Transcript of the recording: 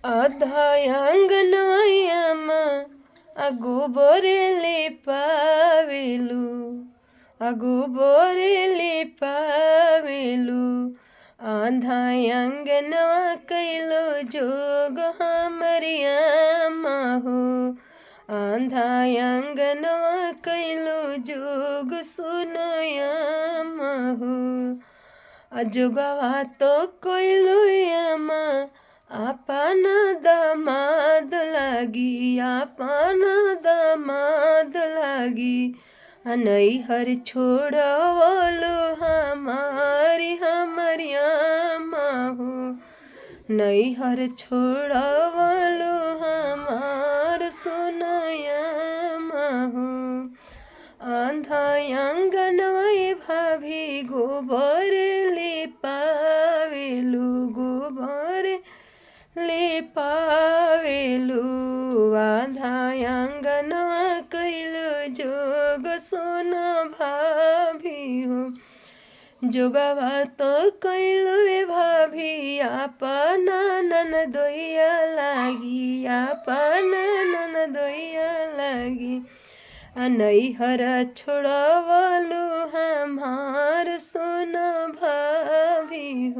आधा आंगनवायामा गोबरले पावेलु गोबरले पावेलु आधा आंगनवा कैलो जोग हमरी आमा हो आधा आंगनवा कैलो जोग सुनयामा हो जोगवा तो कैलो यामा आपन दामाद लागी आपन दामाद लागी नैहर छोड़वलु हमारी आमा हो नैहर छोड़वलु हमार सुनयामा हो आधा आंगनवा भाभी गोबर ले पावेलु गोबर ले पावेलु आधा आंगनवा कैलो जोग सुन भाभी हो जोगवा तो कैलो भाभी आपन ननदोइया लागी आपन ननदोइया लागी नैहर छोड़वलु हमार सुन भाभी हो।